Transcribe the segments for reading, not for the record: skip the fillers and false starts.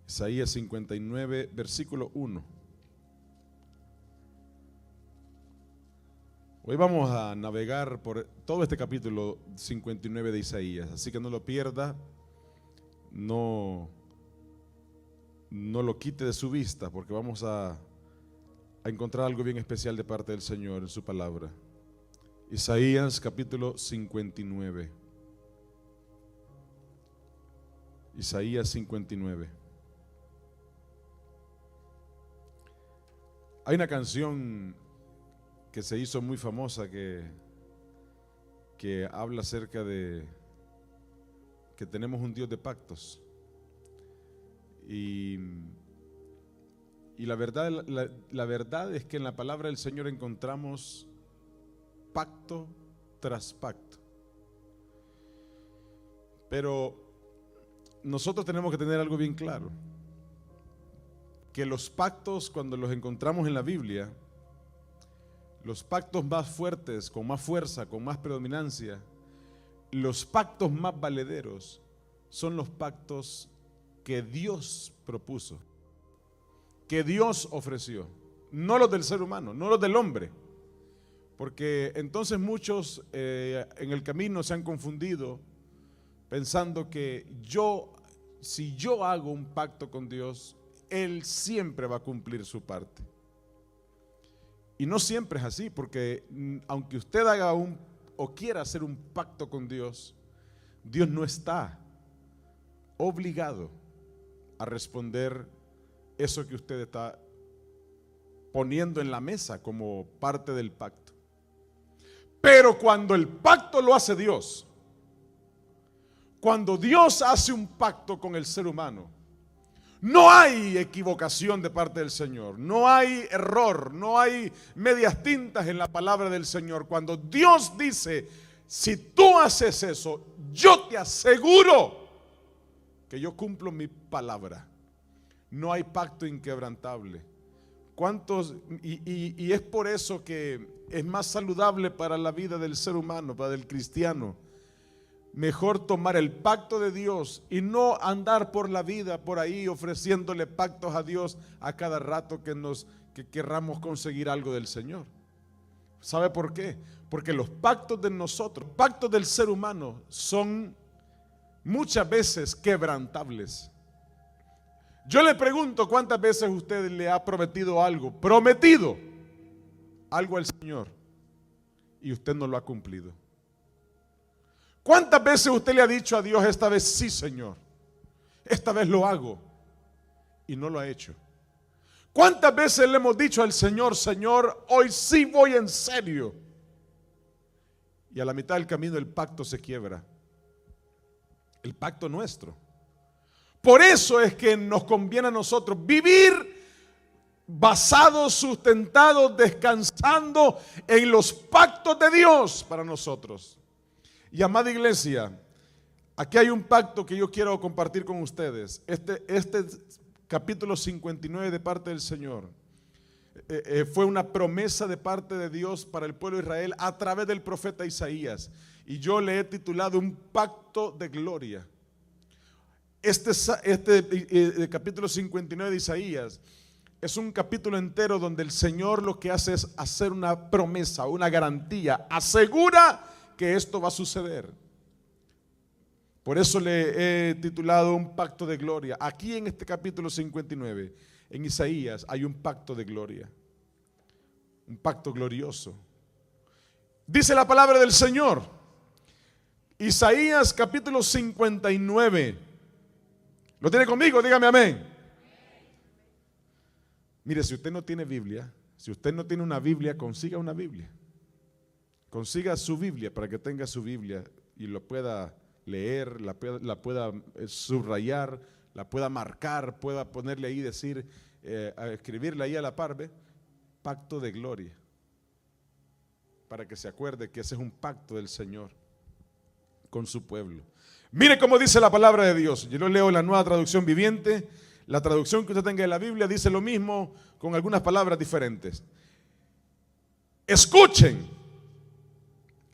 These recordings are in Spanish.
Isaías 59, versículo 1. Hoy vamos a navegar por todo este capítulo 59 de Isaías, así que no lo pierda, no lo quite de su vista, porque vamos a encontrar algo bien especial de parte del Señor en su palabra. Isaías capítulo 59. Isaías 59. Hay una canción que se hizo muy famosa que habla acerca de que tenemos un Dios de pactos. Y la verdad es que en la palabra del Señor encontramos pacto tras pacto. Pero nosotros tenemos que tener algo bien claro, que los pactos, cuando los encontramos en la Biblia, los pactos más fuertes, con más fuerza, con más predominancia, los pactos más valederos, son los pactos que Dios propuso, que Dios ofreció, no los del ser humano, no los del hombre. Porque entonces muchos en el camino se han confundido pensando que si yo hago un pacto con Dios, Él siempre va a cumplir su parte. Y no siempre es así, porque aunque usted haga o quiera hacer un pacto con Dios, Dios no está obligado a responder eso que usted está poniendo en la mesa como parte del pacto. Pero cuando el pacto lo hace Dios, cuando Dios hace un pacto con el ser humano, no hay equivocación de parte del Señor, no hay error, no hay medias tintas en la palabra del Señor. Cuando Dios dice, si tú haces eso, yo te aseguro que yo cumplo mi palabra. No hay pacto inquebrantable. ¿Cuántos? Y es por eso que es más saludable para la vida del ser humano, para el cristiano, mejor tomar el pacto de Dios y no andar por la vida por ahí ofreciéndole pactos a Dios a cada rato que querramos conseguir algo del Señor. ¿Sabe por qué? Porque los pactos de nosotros, pactos del ser humano, son muchas veces quebrantables. Yo le pregunto, ¿cuántas veces usted le ha prometido algo al Señor y usted no lo ha cumplido? ¿Cuántas veces usted le ha dicho a Dios, esta vez sí, Señor, esta vez lo hago, y no lo ha hecho? ¿Cuántas veces le hemos dicho al Señor, Señor, hoy sí voy en serio? Y a la mitad del camino el pacto se quiebra, el pacto nuestro. Por eso es que nos conviene a nosotros vivir basados, sustentados, descansando en los pactos de Dios para nosotros. Y amada iglesia, aquí hay un pacto que yo quiero compartir con ustedes. Este capítulo 59 de parte del Señor fue una promesa de parte de Dios para el pueblo de Israel a través del profeta Isaías. Y yo le he titulado un pacto de gloria. Este capítulo 59 de Isaías es un capítulo entero donde el Señor lo que hace es hacer una promesa, una garantía, asegura que esto va a suceder. Por eso le he titulado un pacto de gloria. Aquí en este capítulo 59, en Isaías, hay un pacto de gloria, un pacto glorioso. Dice la palabra del Señor, Isaías capítulo 59. ¿Lo tiene conmigo? Dígame amén. Mire, si usted no tiene Biblia, si usted no tiene una Biblia, consiga una Biblia. Consiga su Biblia para que tenga su Biblia y lo pueda leer, la pueda subrayar, la pueda marcar, pueda ponerle ahí, escribirle ahí a la par, ¿ve? Pacto de gloria. Para que se acuerde que ese es un pacto del Señor con su pueblo. Mire cómo dice la palabra de Dios. Yo lo leo en la Nueva Traducción Viviente. La traducción que usted tenga de la Biblia dice lo mismo con algunas palabras diferentes. Escuchen.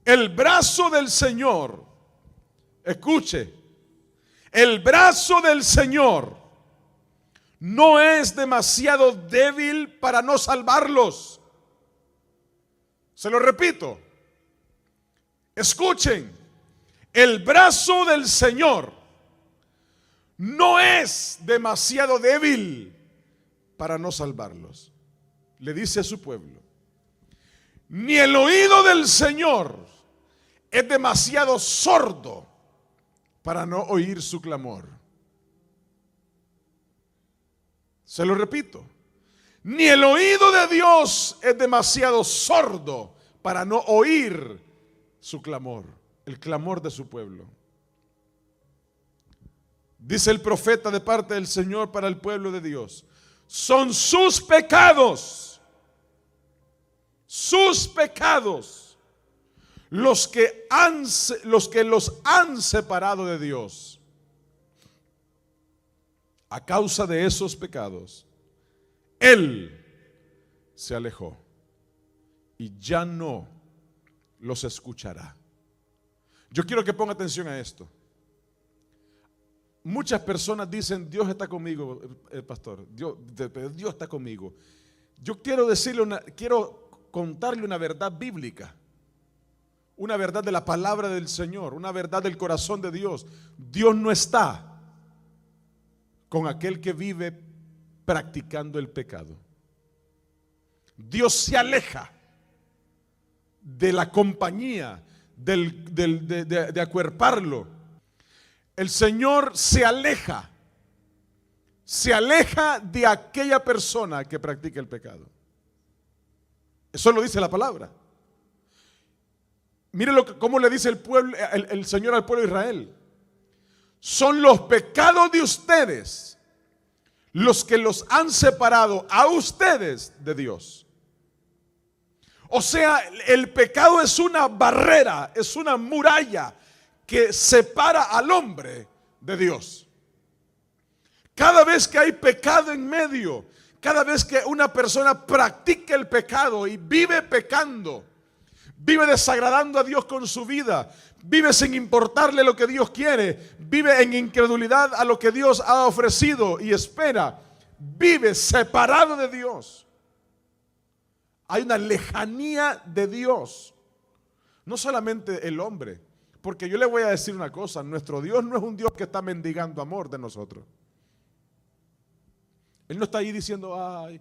El brazo del Señor, escuche, el brazo del Señor no es demasiado débil para no salvarlos. Se lo repito. Escuchen, el brazo del Señor no es demasiado débil para no salvarlos. Le dice a su pueblo. Ni el oído del Señor es demasiado sordo para no oír su clamor. Se lo repito. Ni el oído de Dios es demasiado sordo para no oír su clamor, el clamor de su pueblo. Dice el profeta de parte del Señor para el pueblo de Dios: son sus pecados los que los han separado de Dios. A causa de esos pecados, Él se alejó y ya no los escuchará. Yo quiero que ponga atención a esto. Muchas personas dicen: Dios está conmigo, pastor. Dios está conmigo. Yo quiero quiero contarle una verdad bíblica, una verdad de la palabra del Señor, una verdad del corazón de Dios. Dios no está con aquel que vive practicando el pecado. Dios se aleja de la compañía, de acuerparlo. El Señor se aleja de aquella persona que practica el pecado. Eso lo dice la palabra. Mire cómo le dice el Señor al pueblo de Israel: son los pecados de ustedes los que los han separado a ustedes de Dios. O sea, el pecado es una barrera, es una muralla que separa al hombre de Dios. Cada vez que hay pecado en medio, cada vez que una persona practica el pecado y vive pecando, vive desagradando a Dios con su vida, vive sin importarle lo que Dios quiere, vive en incredulidad a lo que Dios ha ofrecido y espera, vive separado de Dios. Hay una lejanía de Dios. No solamente el hombre, porque yo le voy a decir una cosa: nuestro Dios no es un Dios que está mendigando amor de nosotros. Él no está ahí diciendo: ay,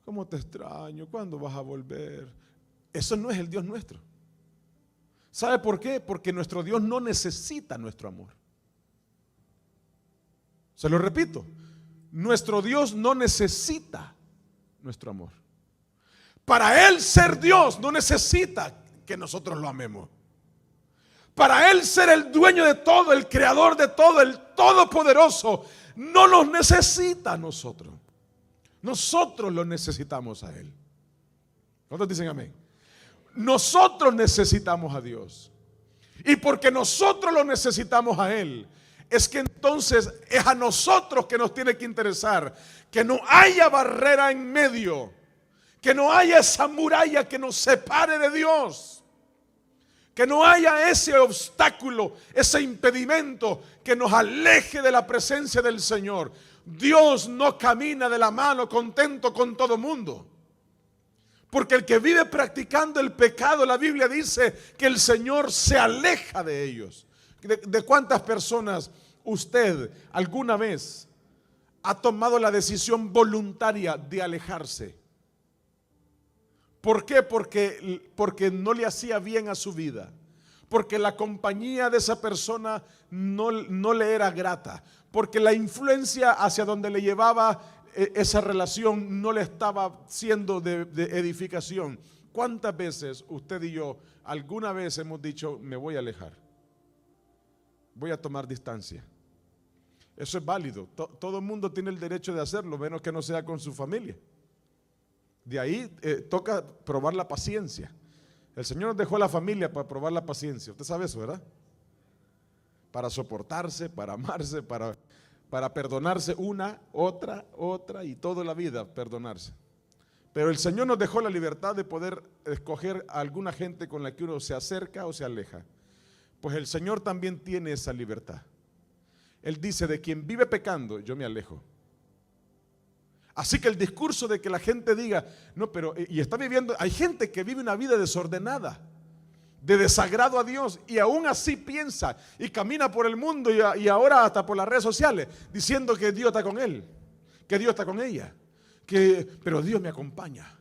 cómo te extraño, ¿cuándo vas a volver? Eso no es el Dios nuestro. ¿Sabe por qué? Porque nuestro Dios no necesita nuestro amor. Se lo repito, nuestro Dios no necesita nuestro amor. Para Él ser Dios no necesita que nosotros lo amemos. Para Él ser el dueño de todo, el creador de todo, el todopoderoso, no nos necesita a nosotros. Nosotros lo necesitamos a Él. ¿Cuántos dicen amén? Nosotros necesitamos a Dios. Y porque nosotros lo necesitamos a Él, es que entonces es a nosotros que nos tiene que interesar que no haya barrera en medio, que no haya esa muralla que nos separe de Dios, que no haya ese obstáculo, ese impedimento que nos aleje de la presencia del Señor. Dios no camina de la mano contento con todo mundo. Porque el que vive practicando el pecado, la Biblia dice que el Señor se aleja de ellos. ¿De cuántas personas usted alguna vez ha tomado la decisión voluntaria de alejarse? ¿Por qué? Porque no le hacía bien a su vida. Porque la compañía de esa persona no le era grata. Porque la influencia hacia donde le llevaba esa relación no le estaba siendo de edificación. ¿Cuántas veces usted y yo alguna vez hemos dicho: me voy a alejar, voy a tomar distancia? Eso es válido. Todo el mundo tiene el derecho de hacerlo, menos que no sea con su familia. De ahí toca probar la paciencia. El Señor nos dejó a la familia para probar la paciencia. Usted sabe eso, ¿verdad? Para soportarse, para amarse, para perdonarse una, otra y toda la vida perdonarse. Pero el Señor nos dejó la libertad de poder escoger a alguna gente con la que uno se acerca o se aleja. Pues el Señor también tiene esa libertad. Él dice, de quien vive pecando, yo me alejo. Así que el discurso de que la gente diga, no, pero, y está viviendo, hay gente que vive una vida desordenada, de desagrado a Dios, y aún así piensa y camina por el mundo y ahora hasta por las redes sociales, diciendo que Dios está con él, que Dios está con ella, pero Dios me acompaña.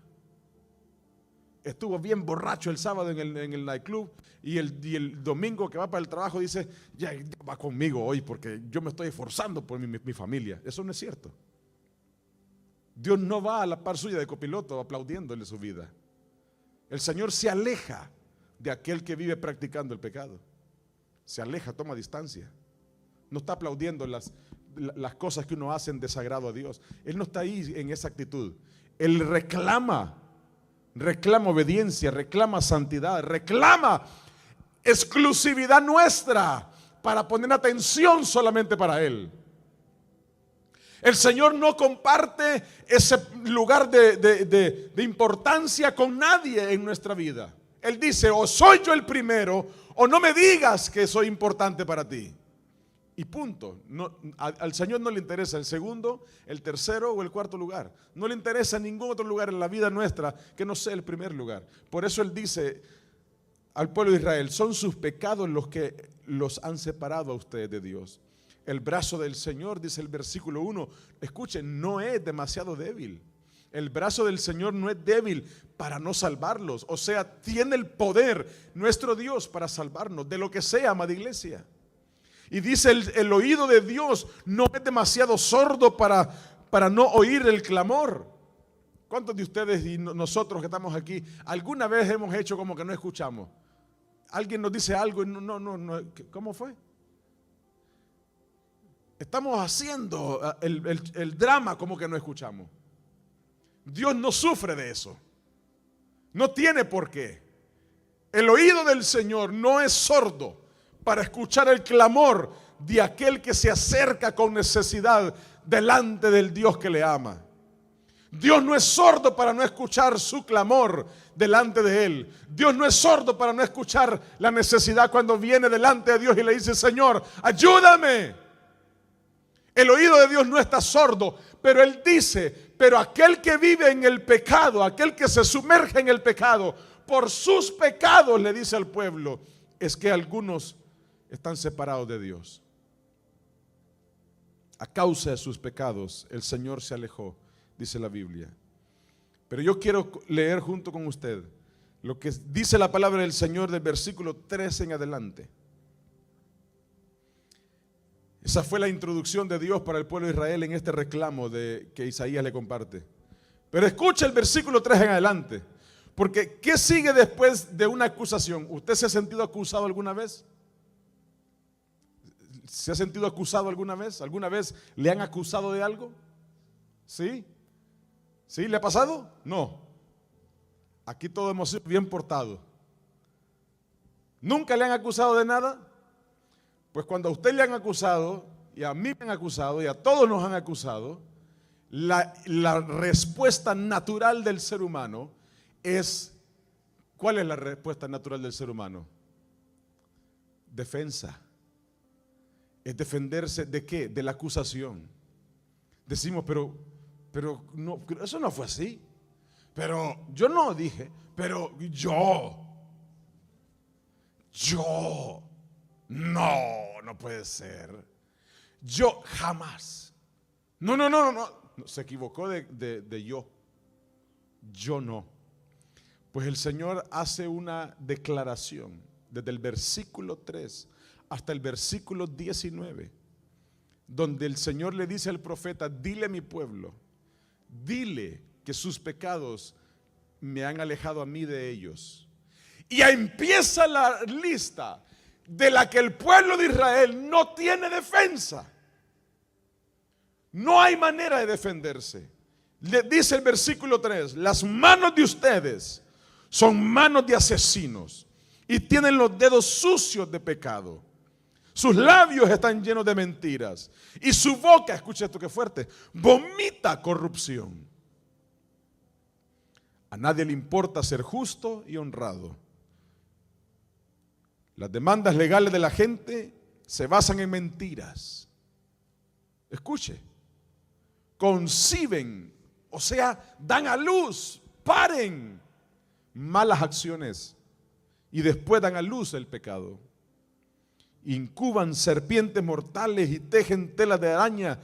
Estuvo bien borracho el sábado en el nightclub y el domingo que va para el trabajo dice, ya va conmigo hoy porque yo me estoy esforzando por mi familia. Eso no es cierto. Dios no va a la par suya de copiloto aplaudiéndole su vida. El Señor se aleja de aquel que vive practicando el pecado. Se aleja, toma distancia. No está aplaudiendo las cosas que uno hace en desagrado a Dios. Él no está ahí en esa actitud. Él reclama obediencia, reclama santidad, reclama exclusividad nuestra para poner atención solamente para Él. El Señor no comparte ese lugar de importancia con nadie en nuestra vida. Él dice, o soy yo el primero, o no me digas que soy importante para ti. Y punto. No, al Señor no le interesa el segundo, el tercero o el cuarto lugar. No le interesa ningún otro lugar en la vida nuestra que no sea el primer lugar. Por eso Él dice al pueblo de Israel, son sus pecados los que los han separado a ustedes de Dios. El brazo del Señor, dice el versículo 1, escuchen, no es demasiado débil. El brazo del Señor no es débil para no salvarlos. O sea, tiene el poder nuestro Dios para salvarnos de lo que sea, amada iglesia. Y dice el oído de Dios no es demasiado sordo para no oír el clamor. ¿Cuántos de ustedes y nosotros que estamos aquí alguna vez hemos hecho como que no escuchamos? Alguien nos dice algo y no, ¿cómo fue? Estamos haciendo el drama como que no escuchamos. Dios no sufre de eso. No tiene por qué. El oído del Señor no es sordo para escuchar el clamor de aquel que se acerca con necesidad delante del Dios que le ama. Dios no es sordo para no escuchar su clamor delante de Él. Dios no es sordo para no escuchar la necesidad cuando viene delante de Dios y le dice, Señor, ayúdame. El oído de Dios no está sordo, pero Él dice, pero aquel que vive en el pecado, aquel que se sumerge en el pecado, por sus pecados, le dice al pueblo, es que algunos están separados de Dios. A causa de sus pecados, el Señor se alejó, dice la Biblia. Pero yo quiero leer junto con usted lo que dice la palabra del Señor del versículo 13 en adelante. Esa fue la introducción de Dios para el pueblo de Israel en este reclamo que Isaías le comparte. Pero escucha el versículo 3 en adelante, porque ¿qué sigue después de una acusación? ¿Usted se ha sentido acusado alguna vez? ¿Se ha sentido acusado alguna vez? ¿Alguna vez le han acusado de algo? ¿Sí? ¿Sí? ¿Le ha pasado? No. Aquí todos hemos sido bien portados. ¿Nunca le han acusado de nada? Pues cuando a usted le han acusado, y a mí me han acusado, y a todos nos han acusado, la respuesta natural del ser humano es, ¿cuál es la respuesta natural del ser humano? Defensa. Es defenderse ¿de qué? De la acusación. Decimos, pero no, eso no fue así. Pero yo no dije, pero yo. No puede ser. Yo jamás. No. Se equivocó de yo. Yo no. Pues el Señor hace una declaración desde el versículo 3 hasta el versículo 19, donde el Señor le dice al profeta, dile a mi pueblo, dile que sus pecados me han alejado a mí de ellos. Y ahí empieza la lista de la que el pueblo de Israel no tiene defensa. No hay manera de defenderse. Le dice el versículo 3, las manos de ustedes son manos de asesinos y tienen los dedos sucios de pecado. Sus labios están llenos de mentiras y su boca, escucha esto que fuerte, vomita corrupción. A nadie le importa ser justo y honrado. Las demandas legales de la gente se basan en mentiras. escuche, conciben, o sea, dan a luz, paren malas acciones y después dan a luz el pecado. Incuban serpientes mortales y tejen telas de araña.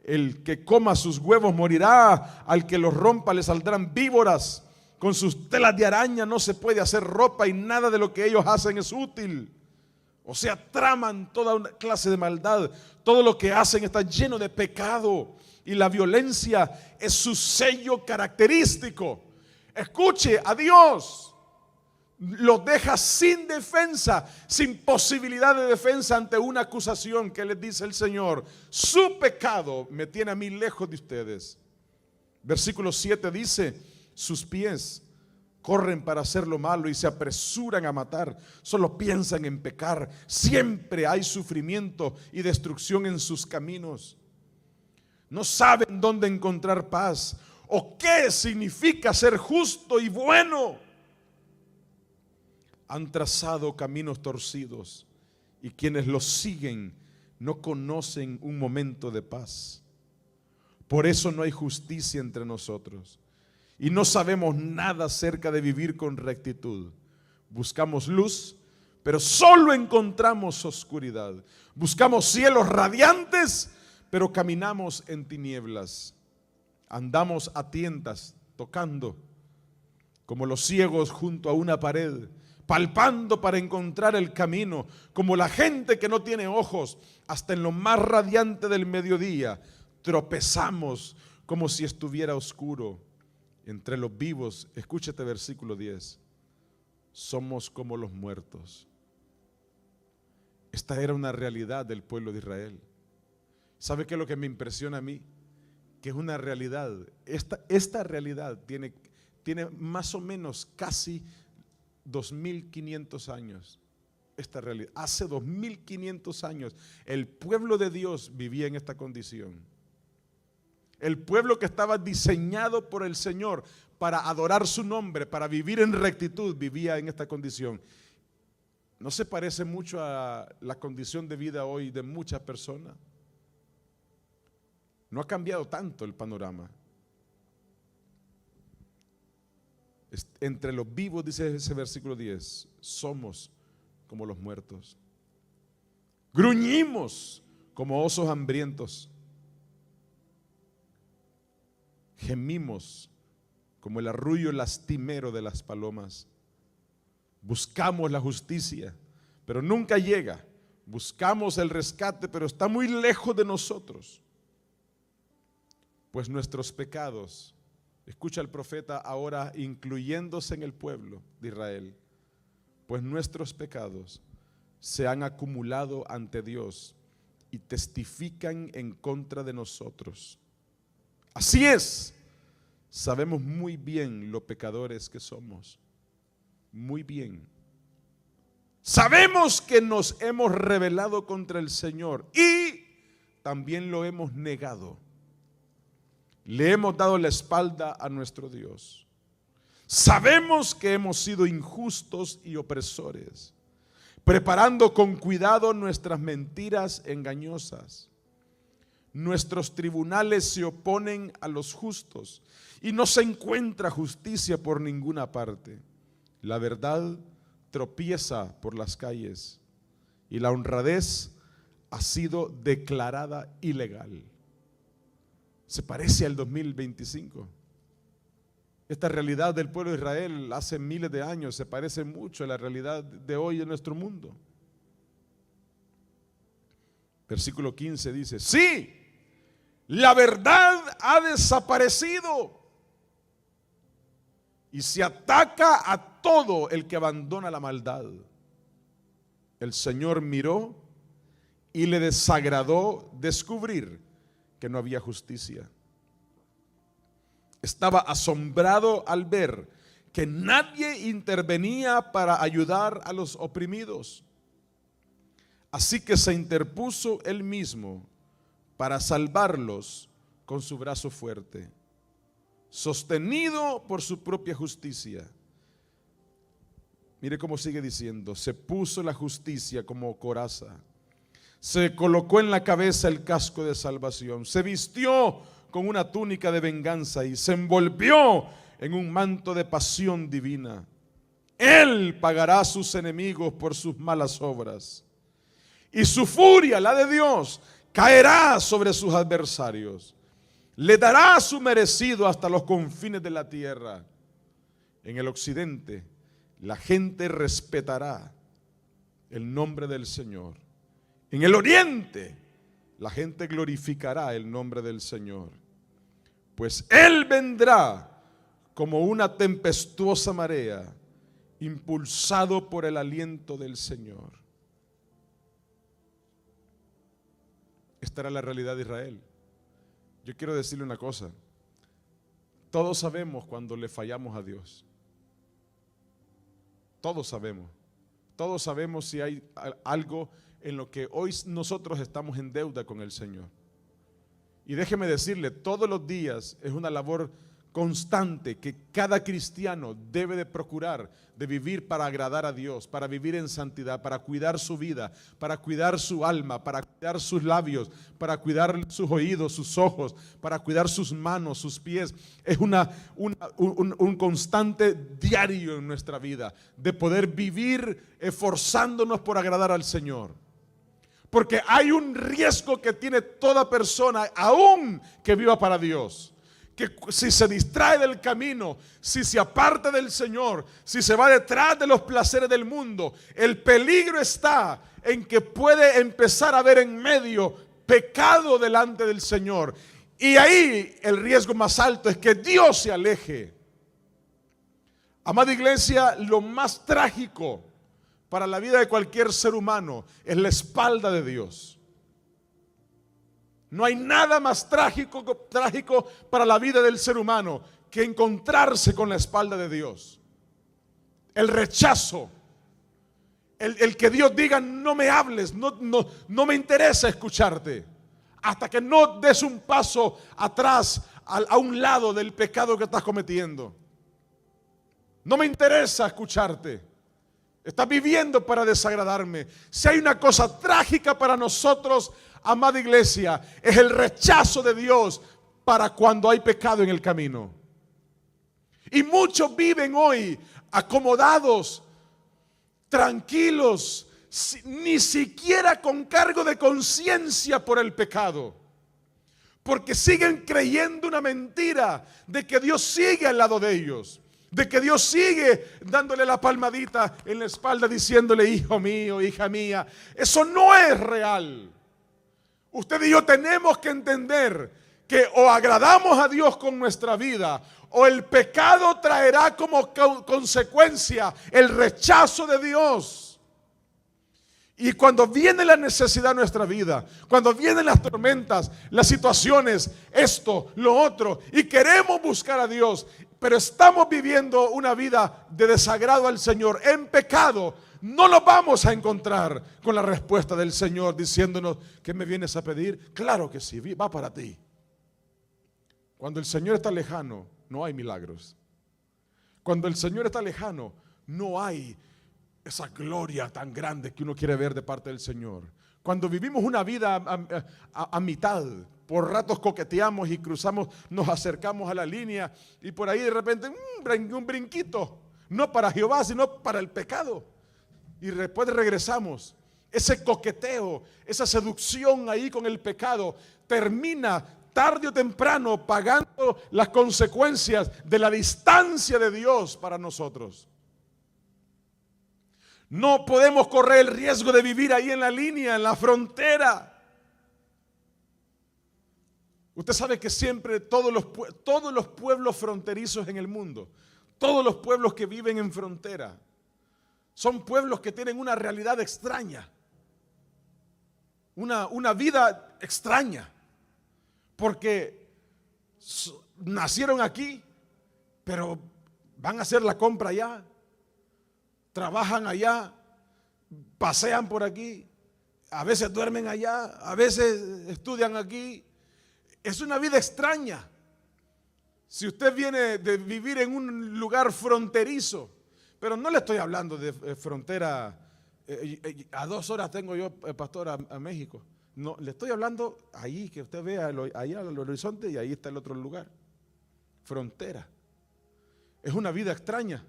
El que coma sus huevos morirá, al que los rompa le saldrán víboras. Con sus telas de araña no se puede hacer ropa y nada de lo que ellos hacen es útil. O sea, traman toda una clase de maldad. Todo lo que hacen está lleno de pecado y la violencia es su sello característico. Escuche, a Dios los deja sin defensa, sin posibilidad de defensa ante una acusación que les dice el Señor: su pecado me tiene a mí lejos de ustedes. Versículo 7 dice: sus pies corren para hacer lo malo y se apresuran a matar, solo piensan en pecar, siempre hay sufrimiento y destrucción en sus caminos. No saben dónde encontrar paz o qué significa ser justo y bueno. Han trazado caminos torcidos y quienes los siguen no conocen un momento de paz. Por eso no hay justicia entre nosotros y no sabemos nada acerca de vivir con rectitud. Buscamos luz, pero solo encontramos oscuridad. Buscamos cielos radiantes, pero caminamos en tinieblas. Andamos a tientas, tocando como los ciegos junto a una pared, palpando para encontrar el camino, como la gente que no tiene ojos. Hasta en lo más radiante del mediodía tropezamos como si estuviera oscuro. Entre los vivos, escúchate versículo 10, somos como los muertos. Esta era una realidad del pueblo de Israel. ¿Sabe qué es lo que me impresiona a mí? Que es una realidad. Esta realidad tiene más o menos casi 2500 años. Esta realidad, hace 2500 años el pueblo de Dios vivía en esta condición. El pueblo que estaba diseñado por el Señor para adorar su nombre, para vivir en rectitud, vivía en esta condición. ¿No se parece mucho a la condición de vida hoy de muchas personas? No ha cambiado tanto el panorama. Entre los vivos, dice ese versículo 10, somos como los muertos. Gruñimos como osos hambrientos. Gemimos como el arrullo lastimero de las palomas. Buscamos la justicia, pero nunca llega. Buscamos el rescate, pero está muy lejos de nosotros. Pues nuestros pecados, escucha al profeta ahora incluyéndose en el pueblo de Israel, pues nuestros pecados se han acumulado ante Dios y testifican en contra de nosotros. Así es, sabemos muy bien lo pecadores que somos, muy bien. Sabemos que nos hemos rebelado contra el Señor y también lo hemos negado. Le hemos dado la espalda a nuestro Dios. Sabemos que hemos sido injustos y opresores, preparando con cuidado nuestras mentiras engañosas. Nuestros tribunales se oponen a los justos y no se encuentra justicia por ninguna parte. La verdad tropieza por las calles y la honradez ha sido declarada ilegal. Se parece al 2025. Esta realidad del pueblo de Israel hace miles de años se parece mucho a la realidad de hoy en nuestro mundo. Versículo 15 dice: sí, la verdad ha desaparecido y se ataca a todo el que abandona la maldad. El Señor miró y le desagradó descubrir que no había justicia. Estaba asombrado al ver que nadie intervenía para ayudar a los oprimidos. Así que se interpuso él mismo para salvarlos con su brazo fuerte, sostenido por su propia justicia. Mire cómo sigue diciendo: se puso la justicia como coraza, Se colocó en la cabeza el casco de salvación, se vistió con una túnica de venganza y se envolvió en un manto de pasión divina. Él pagará a sus enemigos por sus malas obras, y su furia, la de Dios, caerá sobre sus adversarios. Le dará su merecido hasta los confines de la tierra. En el occidente, la gente respetará el nombre del Señor. En el oriente, la gente glorificará el nombre del Señor. Pues Él vendrá como una tempestuosa marea, impulsado por el aliento del Señor. Esta era la realidad de Israel. Yo quiero decirle una cosa. Todos sabemos cuando le fallamos a Dios. Todos sabemos. Todos sabemos si hay algo en lo que hoy nosotros estamos en deuda con el Señor. Y déjeme decirle, todos los días es una labor constante que cada cristiano debe de procurar de vivir para agradar a Dios, para vivir en santidad, para cuidar su vida, para cuidar su alma, para cuidar sus labios, para cuidar sus oídos, sus ojos, para cuidar sus manos, sus pies. Es un constante diario en nuestra vida de poder vivir esforzándonos por agradar al Señor. Porque hay un riesgo que tiene toda persona, aún que viva para Dios. Que si se distrae del camino, si se aparta del Señor, si se va detrás de los placeres del mundo, el peligro está en que puede empezar a ver en medio pecado delante del Señor. Y ahí el riesgo más alto es que Dios se aleje. Amada iglesia, lo más trágico para la vida de cualquier ser humano es la espalda de Dios. No hay nada más trágico para la vida del ser humano que encontrarse con la espalda de Dios. El rechazo, el que Dios diga no me hables, no me interesa escucharte, hasta que no des un paso atrás, a un lado del pecado que estás cometiendo. No me interesa escucharte. Estás viviendo para desagradarme. Si hay una cosa trágica para nosotros, amada iglesia, es el rechazo de Dios para cuando hay pecado en el camino. Y muchos viven hoy acomodados, tranquilos, ni siquiera con cargo de conciencia por el pecado. Porque siguen creyendo una mentira de que Dios sigue al lado de ellos. De que Dios sigue dándole la palmadita en la espalda diciéndole hijo mío, hija mía. Eso no es real. Usted y yo tenemos que entender que o agradamos a Dios con nuestra vida o el pecado traerá como consecuencia el rechazo de Dios. Y cuando viene la necesidad en nuestra vida, cuando vienen las tormentas, las situaciones, esto, lo otro, y queremos buscar a Dios, pero estamos viviendo una vida de desagrado al Señor, en pecado, no lo vamos a encontrar con la respuesta del Señor diciéndonos, ¿qué me vienes a pedir? Claro que sí, va para ti. Cuando el Señor está lejano, no hay milagros. Cuando el Señor está lejano, no hay esa gloria tan grande que uno quiere ver de parte del Señor. Cuando vivimos una vida a mitad, por ratos coqueteamos y cruzamos, nos acercamos a la línea y por ahí de repente un brinquito, no para Jehová sino para el pecado, y después regresamos. Ese coqueteo, esa seducción ahí con el pecado termina tarde o temprano pagando las consecuencias de la distancia de Dios para nosotros. No podemos correr el riesgo de vivir ahí en la línea, en la frontera. Usted sabe que siempre todos los pueblos fronterizos en el mundo, todos los pueblos que viven en frontera, son pueblos que tienen una realidad extraña, una vida extraña, porque nacieron aquí, pero van a hacer la compra allá. Trabajan allá, pasean por aquí, a veces duermen allá, a veces estudian aquí. Es una vida extraña. Si usted viene de vivir en un lugar fronterizo, pero no le estoy hablando de frontera A 2 horas tengo yo, pastor, a México. No, le estoy hablando ahí, que usted vea ahí al horizonte, y ahí está el otro lugar. Frontera. Es una vida extraña,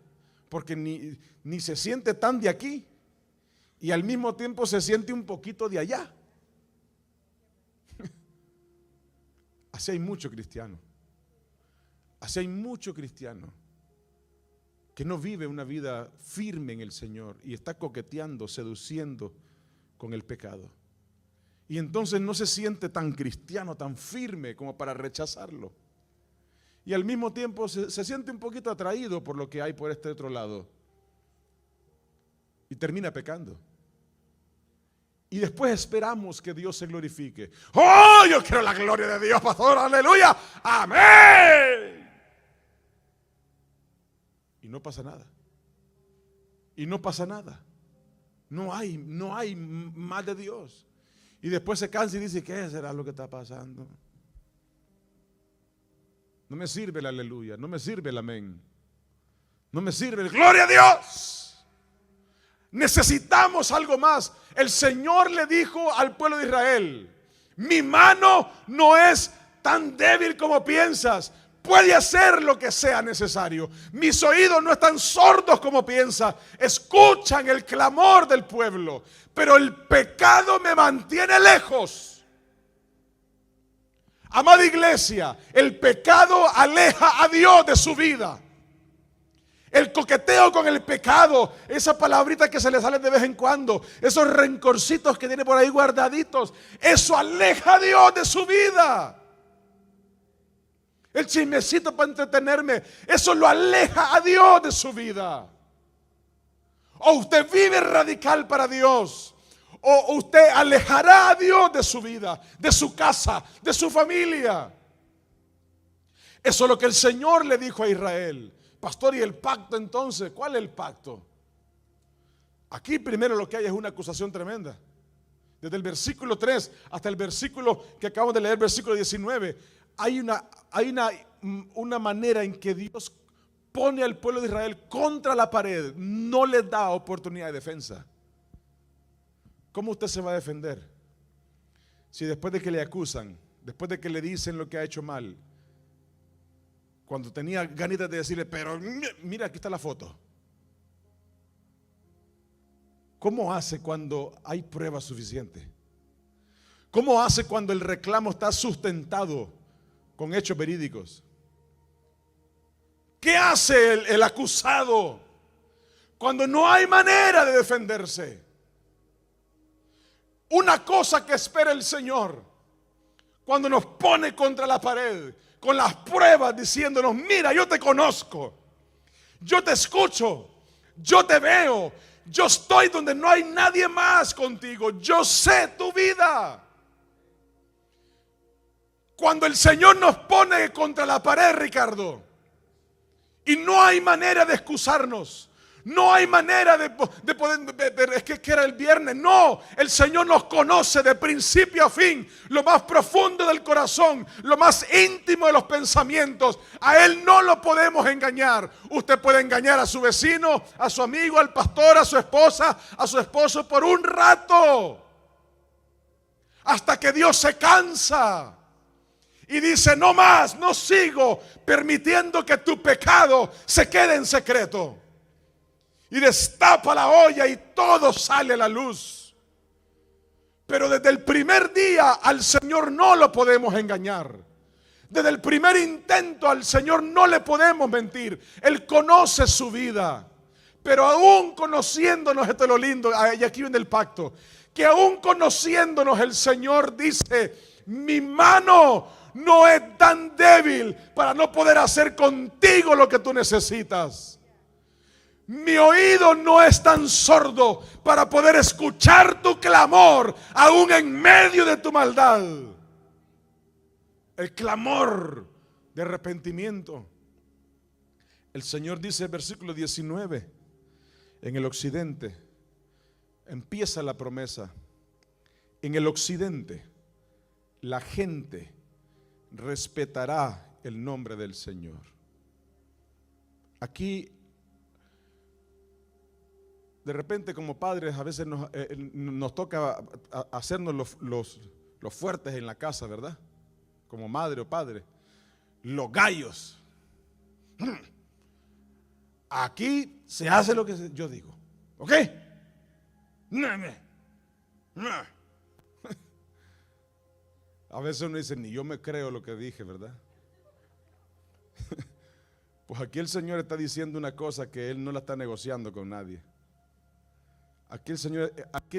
porque ni se siente tan de aquí, y al mismo tiempo se siente un poquito de allá. Así hay mucho cristiano. Así hay mucho cristiano que no vive una vida firme en el Señor y está coqueteando, seduciendo con el pecado. Y entonces no se siente tan cristiano, tan firme como para rechazarlo. Y al mismo tiempo se siente un poquito atraído por lo que hay por este otro lado. Y termina pecando. Y después esperamos que Dios se glorifique. ¡Oh, yo quiero la gloria de Dios, pastor! ¡Aleluya! ¡Amén! Y no pasa nada. Y no pasa nada. No hay más de Dios. Y después se cansa y dice, ¿qué será lo que está pasando? No me sirve el aleluya, no me sirve el amén, no me sirve el gloria a Dios. Necesitamos algo más. El Señor le dijo al pueblo de Israel, mi mano no es tan débil como piensas, puede hacer lo que sea necesario. Mis oídos no están sordos como piensas, escuchan el clamor del pueblo, pero el pecado me mantiene lejos. Amada iglesia, el pecado aleja a Dios de su vida. El coqueteo con el pecado, esa palabrita que se le sale de vez en cuando, esos rencorcitos que tiene por ahí guardaditos, eso aleja a Dios de su vida. El chismecito para entretenerme, eso lo aleja a Dios de su vida. O usted vive radical para Dios, o usted alejará a Dios de su vida, de su casa, de su familia. Eso es lo que el Señor le dijo a Israel. Pastor, ¿y el pacto entonces? ¿Cuál es el pacto? Aquí primero lo que hay es una acusación tremenda. Desde el versículo 3 hasta el versículo que acabamos de leer, versículo 19, hay una manera en que Dios pone al pueblo de Israel contra la pared, no les da oportunidad de defensa. ¿Cómo usted se va a defender? Si después de que le acusan, después de que le dicen lo que ha hecho mal, cuando tenía ganitas de decirle, pero mira, aquí está la foto. ¿Cómo hace cuando hay pruebas suficientes? ¿Cómo hace cuando el reclamo está sustentado con hechos verídicos? ¿Qué hace el acusado cuando no hay manera de defenderse? Una cosa que espera el Señor cuando nos pone contra la pared con las pruebas diciéndonos, mira, yo te conozco, yo te escucho, yo te veo, yo estoy donde no hay nadie más contigo, yo sé tu vida. Cuando el Señor nos pone contra la pared, Ricardo, y no hay manera de excusarnos, no hay manera de poder, es que era el viernes. No, el Señor nos conoce de principio a fin, lo más profundo del corazón, lo más íntimo de los pensamientos. A Él no lo podemos engañar. Usted puede engañar a su vecino, a su amigo, al pastor, a su esposa, a su esposo por un rato, hasta que Dios se cansa y dice, no más, no sigo permitiendo que tu pecado se quede en secreto. Y destapa la olla y todo sale a la luz. Pero desde el primer día al Señor no lo podemos engañar. Desde el primer intento al Señor no le podemos mentir. Él conoce su vida. Pero aún conociéndonos, esto es lo lindo, y aquí viene el pacto, que aún conociéndonos el Señor dice, mi mano no es tan débil para no poder hacer contigo lo que tú necesitas. Mi oído no es tan sordo para poder escuchar tu clamor aún en medio de tu maldad. El clamor de arrepentimiento. El Señor dice, versículo 19, en el occidente empieza la promesa. En el occidente la gente respetará el nombre del Señor. Aquí de repente como padres a veces nos toca hacernos los fuertes en la casa, ¿verdad? Como madre o padre. Los gallos. Aquí se hace lo que yo digo. ¿Ok? A veces uno dice, ni yo me creo lo que dije, ¿verdad? Pues aquí el Señor está diciendo una cosa que Él no la está negociando con nadie. Aquí el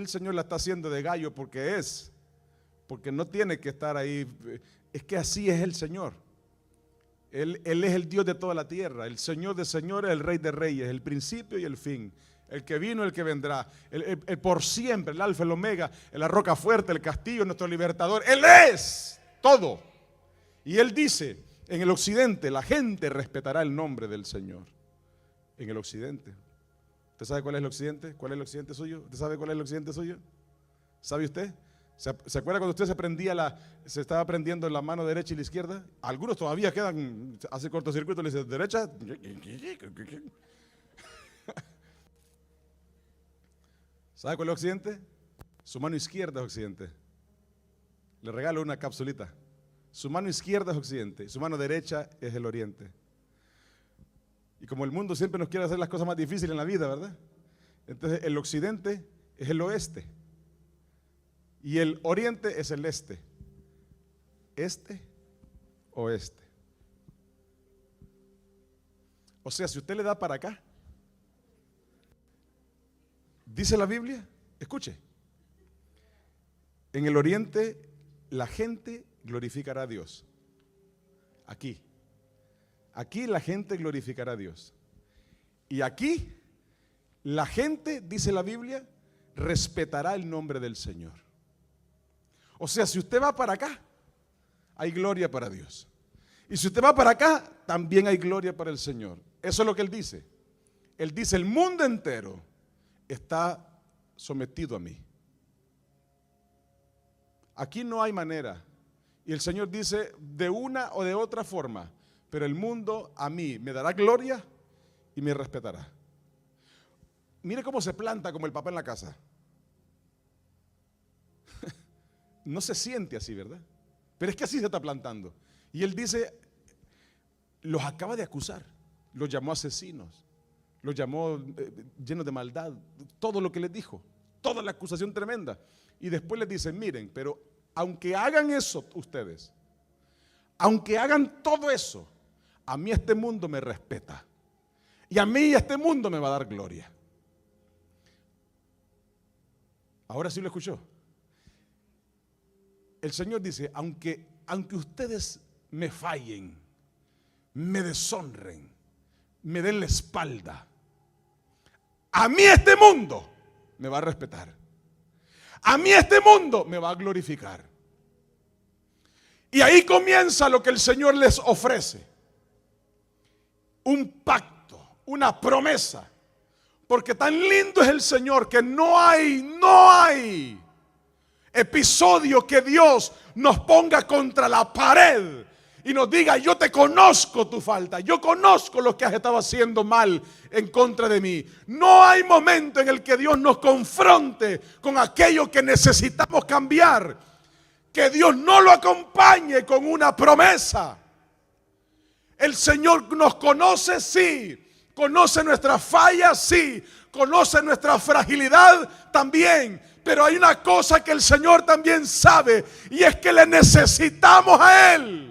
Señor la está haciendo de gallo porque no tiene que estar ahí. Es que así es el Señor. Él es el Dios de toda la tierra, el Señor de señores, el Rey de reyes, el principio y el fin, el que vino, el que vendrá, el por siempre, el alfa, el omega, la roca fuerte, el castillo, nuestro libertador. Él es todo. Y Él dice, en el occidente la gente respetará el nombre del Señor. En el occidente. ¿Usted sabe cuál es el occidente? ¿Cuál es el occidente suyo? ¿Usted sabe cuál es el occidente suyo? ¿Sabe usted? ¿Se acuerda cuando usted se estaba prendiendo la mano derecha y la izquierda? Algunos todavía quedan, hace cortocircuito, le dice derecha. ¿Sabe cuál es el occidente? Su mano izquierda es occidente. Le regalo una capsulita. Su mano izquierda es occidente, su mano derecha es el oriente. Y como el mundo siempre nos quiere hacer las cosas más difíciles en la vida, ¿verdad? Entonces el occidente es el oeste. Y el oriente es el este. Este, oeste. O sea, si usted le da para acá, dice la Biblia, escuche, en el oriente la gente glorificará a Dios. Aquí la gente glorificará a Dios. Y aquí la gente, dice la Biblia, respetará el nombre del Señor. O sea, si usted va para acá, hay gloria para Dios. Y si usted va para acá, también hay gloria para el Señor. Eso es lo que Él dice. Él dice, el mundo entero está sometido a mí. Aquí no hay manera. Y el Señor dice, de una o de otra forma, pero el mundo a mí me dará gloria y me respetará. Mire cómo se planta como el papá en la casa. No se siente así, ¿verdad? Pero es que así se está plantando. Y Él dice, los acaba de acusar, los llamó asesinos, los llamó llenos de maldad, todo lo que les dijo, toda la acusación tremenda. Y después les dice, miren, pero aunque hagan eso ustedes, aunque hagan todo eso, a mí este mundo me respeta. Y a mí este mundo me va a dar gloria. Ahora sí lo escuchó. El Señor dice, aunque ustedes me fallen, me deshonren, me den la espalda, a mí este mundo me va a respetar. A mí este mundo me va a glorificar. Y ahí comienza lo que el Señor les ofrece. Un pacto, una promesa. Porque tan lindo es el Señor que no hay episodio que Dios nos ponga contra la pared y nos diga, yo te conozco tu falta, yo conozco lo que has estado haciendo mal en contra de mí. No hay momento en el que Dios nos confronte con aquello que necesitamos cambiar, que Dios no lo acompañe con una promesa. El Señor nos conoce, sí. Conoce nuestras fallas, sí. Conoce nuestra fragilidad también. Pero hay una cosa que el Señor también sabe, y es que le necesitamos a Él.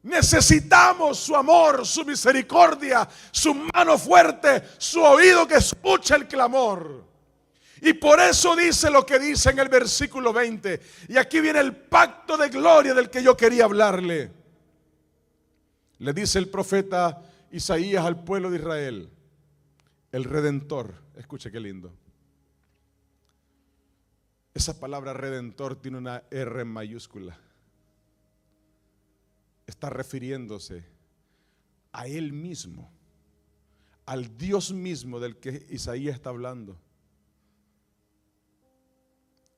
Necesitamos su amor, su misericordia, su mano fuerte, su oído que escucha el clamor. Y por eso dice lo que dice en el versículo 20. Y aquí viene el pacto de gloria del que yo quería hablarle. Le dice el profeta Isaías al pueblo de Israel, el Redentor. Escuche qué lindo. Esa palabra Redentor tiene una R mayúscula. Está refiriéndose a Él mismo, al Dios mismo del que Isaías está hablando.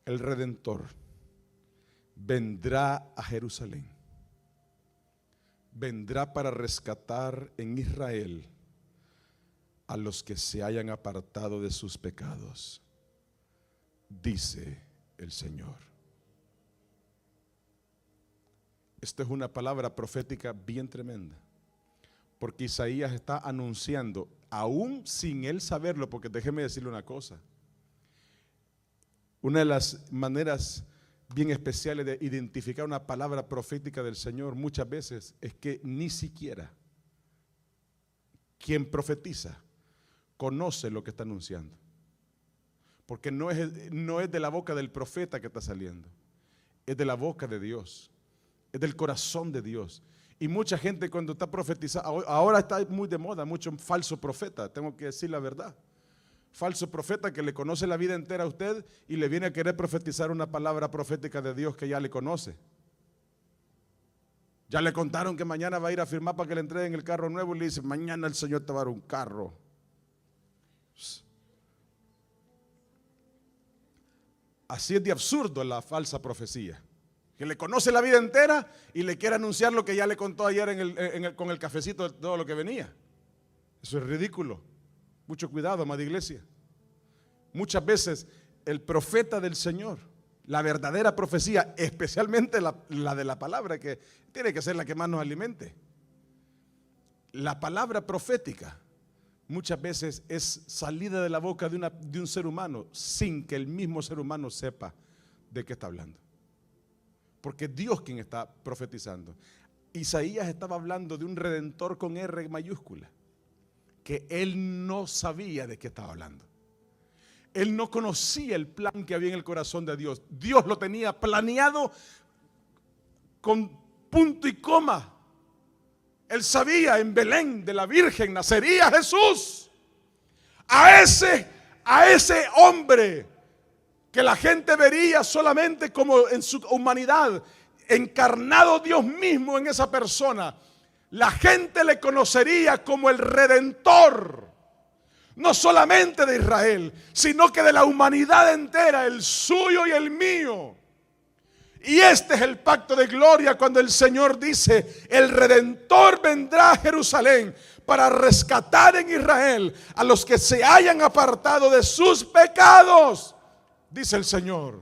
El Redentor vendrá a Jerusalén. Vendrá para rescatar en Israel a los que se hayan apartado de sus pecados, dice el Señor. Esta es una palabra profética bien tremenda, porque Isaías está anunciando, aún sin él saberlo, porque déjeme decirle una cosa. Una de las maneras bien especiales de identificar una palabra profética del Señor muchas veces es que ni siquiera quien profetiza conoce lo que está anunciando, porque no es de la boca del profeta que está saliendo, es de la boca de Dios, es del corazón de Dios. Y mucha gente cuando está profetizando, ahora está muy de moda, mucho falso profeta, tengo que decir la verdad. Falso profeta que le conoce la vida entera a usted y le viene a querer profetizar una palabra profética de Dios que ya le conoce. Ya le contaron que mañana va a ir a firmar para que le entreguen el carro nuevo y le dice, mañana el Señor te va a dar un carro. Así es de absurdo la falsa profecía, que le conoce la vida entera y le quiere anunciar lo que ya le contó ayer con el cafecito de todo lo que venía. Eso es ridículo. Mucho cuidado, amada iglesia. Muchas veces el profeta del Señor, la verdadera profecía, especialmente la de la palabra, que tiene que ser la que más nos alimente. La palabra profética muchas veces es salida de la boca de un ser humano sin que el mismo ser humano sepa de qué está hablando. Porque es Dios quien está profetizando. Isaías estaba hablando de un redentor con R mayúscula, que él no sabía de qué estaba hablando. Él no conocía el plan que había en el corazón de Dios. Dios lo tenía planeado con punto y coma. Él sabía, en Belén de la Virgen nacería Jesús. A ese hombre que la gente vería solamente como en su humanidad, encarnado Dios mismo en esa persona. La gente le conocería como el Redentor, no solamente de Israel, sino que de la humanidad entera, el suyo y el mío. Y este es el pacto de gloria cuando el Señor dice, el Redentor vendrá a Jerusalén para rescatar en Israel a los que se hayan apartado de sus pecados, dice el Señor.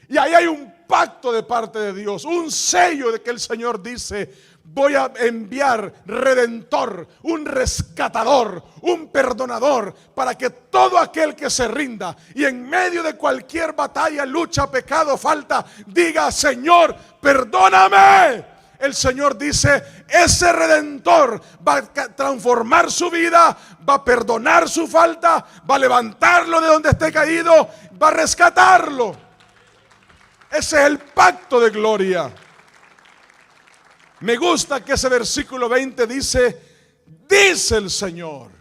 Y ahí hay un pacto de parte de Dios, un sello de que el Señor dice, voy a enviar redentor, un rescatador, un perdonador, para que todo aquel que se rinda y en medio de cualquier batalla, lucha, pecado, falta, diga, Señor, perdóname. El Señor dice, ese redentor va a transformar su vida, va a perdonar su falta, va a levantarlo de donde esté caído, va a rescatarlo. Ese es el pacto de gloria. Me gusta que ese versículo 20 dice el Señor.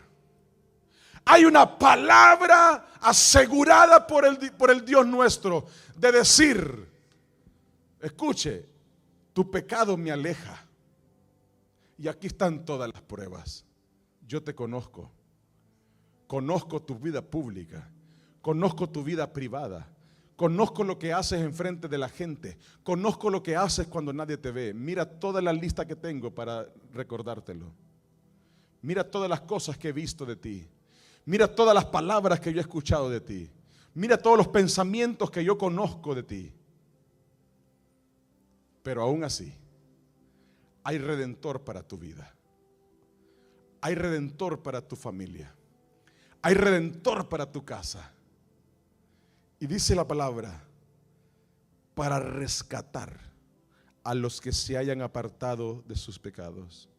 Hay una palabra asegurada por el Dios nuestro de decir, escuche, tu pecado me aleja. Y aquí están todas las pruebas. Yo te conozco. Conozco tu vida pública. Conozco tu vida privada. Conozco lo que haces enfrente de la gente. Conozco lo que haces cuando nadie te ve. Mira toda la lista que tengo para recordártelo. Mira todas las cosas que he visto de ti. Mira todas las palabras que yo he escuchado de ti. Mira todos los pensamientos que yo conozco de ti. Pero aún así, hay redentor para tu vida. Hay redentor para tu familia. Hay redentor para tu casa. Y dice la palabra, para rescatar a los que se hayan apartado de sus pecados.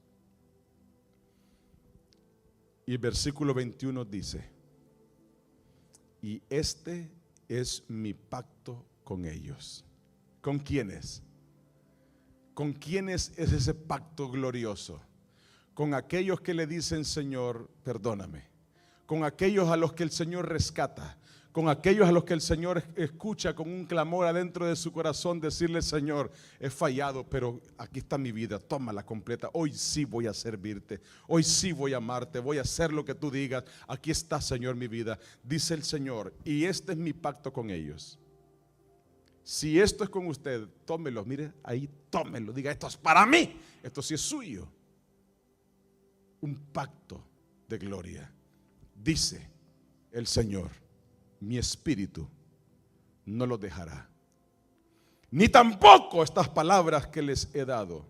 Y el versículo 21 dice, y este es mi pacto con ellos. ¿Con quiénes? ¿Con quiénes es ese pacto glorioso? Con aquellos que le dicen, Señor, perdóname. Con aquellos a los que el Señor rescata. Con aquellos a los que el Señor escucha con un clamor adentro de su corazón, decirle, Señor, he fallado, pero aquí está mi vida, tómala completa. Hoy sí voy a servirte, hoy sí voy a amarte, voy a hacer lo que tú digas. Aquí está, Señor, mi vida, dice el Señor, y este es mi pacto con ellos. Si esto es con usted, tómelo, mire, ahí tómelo, diga, esto es para mí, esto sí es suyo. Un pacto de gloria. dice el Señor, mi espíritu no los dejará, ni tampoco estas palabras que les he dado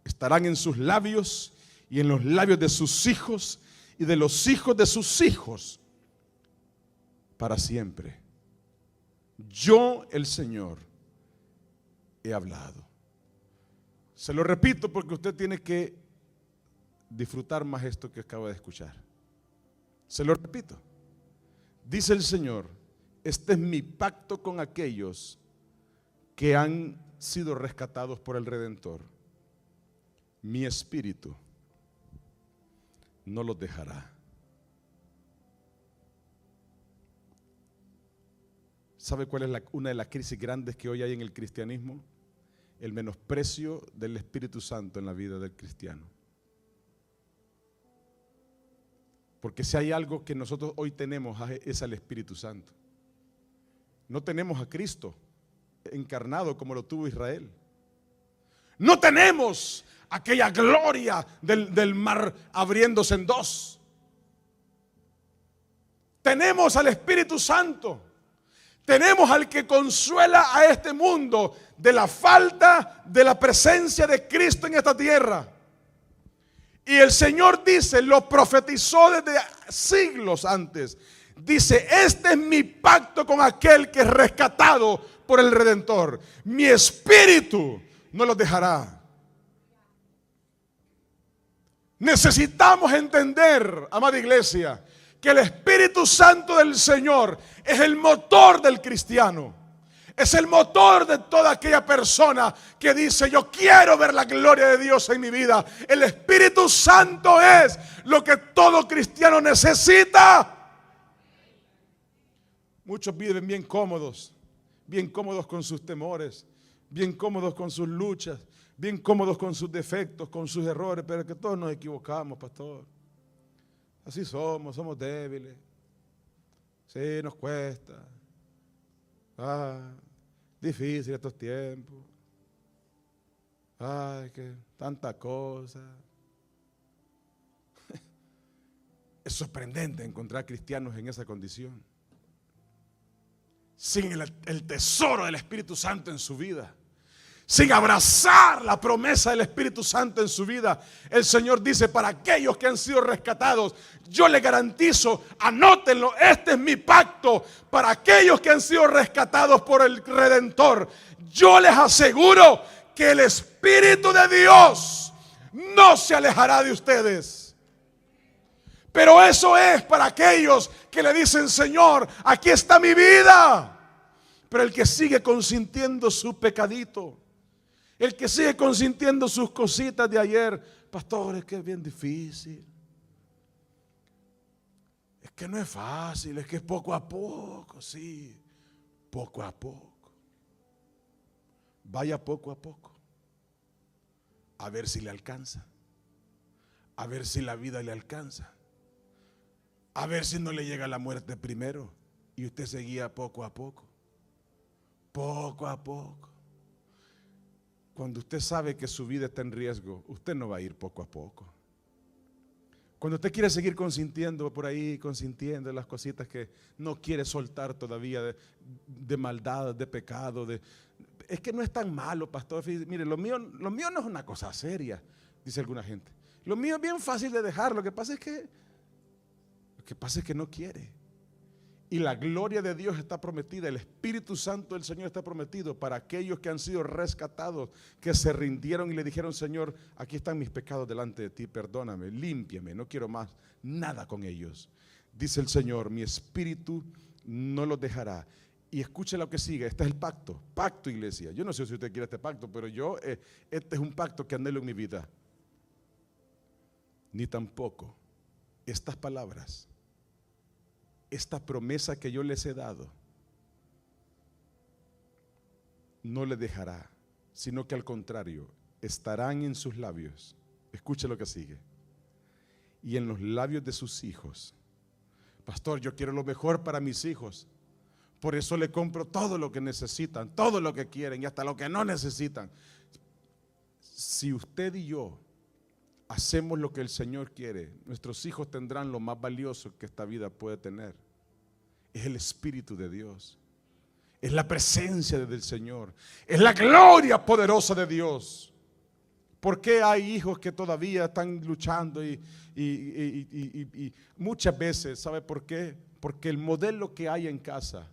estarán en sus labios y en los labios de sus hijos y de los hijos de sus hijos para siempre. Yo, el Señor, he hablado. Se lo repito porque usted tiene que disfrutar más esto que acaba de escuchar. Se lo repito. Dice el Señor, este es mi pacto con aquellos que han sido rescatados por el Redentor. Mi espíritu no los dejará. ¿Sabe cuál es una de las crisis grandes que hoy hay en el cristianismo? El menosprecio del Espíritu Santo en la vida del cristiano. Porque si hay algo que nosotros hoy tenemos es al Espíritu Santo. No tenemos a Cristo encarnado como lo tuvo Israel. No tenemos aquella gloria del mar abriéndose en dos. Tenemos al Espíritu Santo. Tenemos al que consuela a este mundo de la falta de la presencia de Cristo en esta tierra. Y el Señor dice, lo profetizó desde siglos antes. Dice, este es mi pacto con aquel que es rescatado por el Redentor. Mi espíritu no los dejará. Necesitamos entender, amada iglesia, que el Espíritu Santo del Señor es el motor del cristiano. Es el motor de toda aquella persona que dice, yo quiero ver la gloria de Dios en mi vida. El Espíritu Santo es lo que todo cristiano necesita. Muchos viven bien cómodos con sus temores, bien cómodos con sus luchas, bien cómodos con sus defectos, con sus errores, pero es que todos nos equivocamos, pastor. Así somos débiles. Sí, nos cuesta. Difícil estos tiempos. Que tanta cosa. Es sorprendente encontrar cristianos en esa condición. Sin el tesoro del Espíritu Santo en su vida. Sin abrazar la promesa del Espíritu Santo en su vida. El Señor dice, para aquellos que han sido rescatados, yo les garantizo, anótenlo, este es mi pacto. Para aquellos que han sido rescatados por el Redentor, yo les aseguro que el Espíritu de Dios no se alejará de ustedes. Pero eso es para aquellos que le dicen, Señor, aquí está mi vida. Pero el que sigue consintiendo su pecadito, el que sigue consintiendo sus cositas de ayer, pastor, es que es bien difícil. Es que no es fácil, es que es poco a poco, sí, poco a poco. Vaya poco a poco, a ver si le alcanza, a ver si la vida le alcanza, a ver si no le llega la muerte primero y usted seguía poco a poco, poco a poco. Cuando usted sabe que su vida está en riesgo, usted no va a ir poco a poco. Cuando usted quiere seguir consintiendo por ahí, consintiendo las cositas que no quiere soltar todavía de maldad, de pecado, es que no es tan malo, pastor. Mire, lo mío no es una cosa seria, dice alguna gente. Lo mío es bien fácil de dejar, lo que pasa es que no quiere. Y la gloria de Dios está prometida, el Espíritu Santo del Señor está prometido para aquellos que han sido rescatados, que se rindieron y le dijeron, Señor, aquí están mis pecados delante de ti, perdóname, límpiame, no quiero más nada con ellos. Dice el Señor, mi Espíritu no los dejará. Y escuche lo que sigue, este es el pacto, iglesia. Yo no sé si usted quiere este pacto, pero este es un pacto que anhelo en mi vida. Ni tampoco estas palabras, esta promesa que yo les he dado, no le dejará, sino que al contrario, estarán en sus labios. Escuche lo que sigue. Y en los labios de sus hijos. Pastor, yo quiero lo mejor para mis hijos. Por eso le compro todo lo que necesitan, todo lo que quieren y hasta lo que no necesitan. Si usted y yo hacemos lo que el Señor quiere, nuestros hijos tendrán lo más valioso que esta vida puede tener. Es el Espíritu de Dios. Es la presencia del Señor. Es la gloria poderosa de Dios. ¿Por qué hay hijos que todavía están luchando? Y muchas veces, ¿sabe por qué? Porque el modelo que hay en casa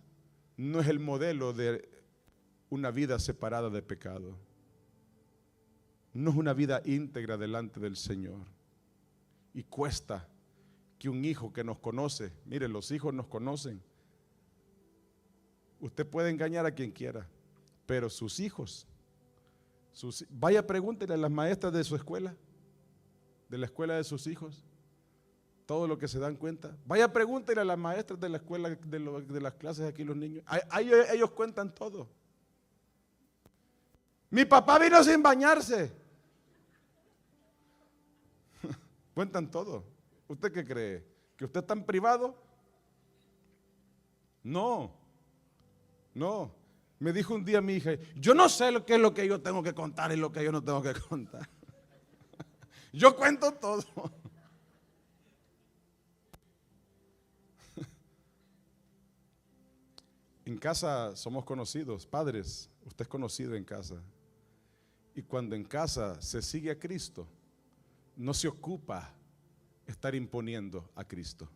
no es el modelo de una vida separada de pecado. No es una vida íntegra delante del Señor. Y cuesta que un hijo que nos conoce, mire, los hijos nos conocen. Usted puede engañar a quien quiera, pero sus hijos, vaya, pregúntele a las maestras de su escuela, de la escuela de sus hijos, todo lo que se dan cuenta. Vaya, pregúntele a las maestras de la escuela, de las clases aquí los niños. Ellos cuentan todo. Mi papá vino sin bañarse. Cuentan todo. ¿Usted qué cree? ¿Que usted está en privado? No. Me dijo un día mi hija, yo no sé lo que es lo que yo tengo que contar y lo que yo no tengo que contar. Yo cuento todo. En casa somos conocidos, padres, usted es conocido en casa. Y cuando en casa se sigue a Cristo, no se ocupa estar imponiendo a Cristo.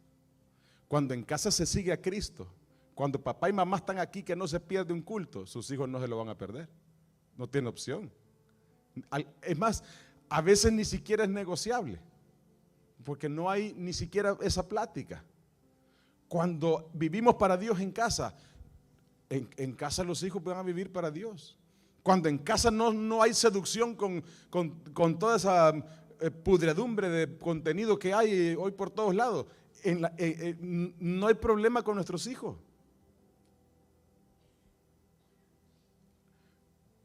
Cuando en casa se sigue a Cristo, cuando papá y mamá están aquí, que no se pierde un culto, sus hijos no se lo van a perder. No tiene opción. Es más, a veces ni siquiera es negociable, porque no hay ni siquiera esa plática. Cuando vivimos para Dios en casa, en casa los hijos van a vivir para Dios. Cuando en casa no hay seducción con toda esa pudredumbre de contenido que hay hoy por todos lados, no hay problema con nuestros hijos.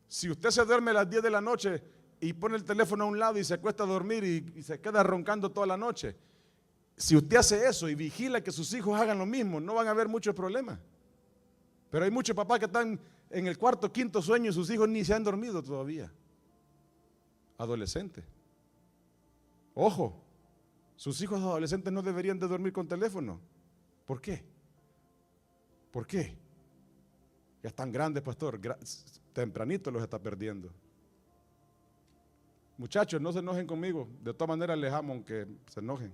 Si usted se duerme a las 10 de la noche y pone el teléfono a un lado y se acuesta a dormir y se queda roncando toda la noche, si usted hace eso y vigila que sus hijos hagan lo mismo, no van a haber muchos problemas. Pero hay muchos papás que están en el cuarto, quinto sueño y sus hijos ni se han dormido todavía. Adolescentes. Ojo, sus hijos adolescentes no deberían de dormir con teléfono. ¿Por qué? ¿Por qué? Ya están grandes, pastor. Tempranito los está perdiendo. Muchachos, no se enojen conmigo. De todas maneras les amo aunque se enojen.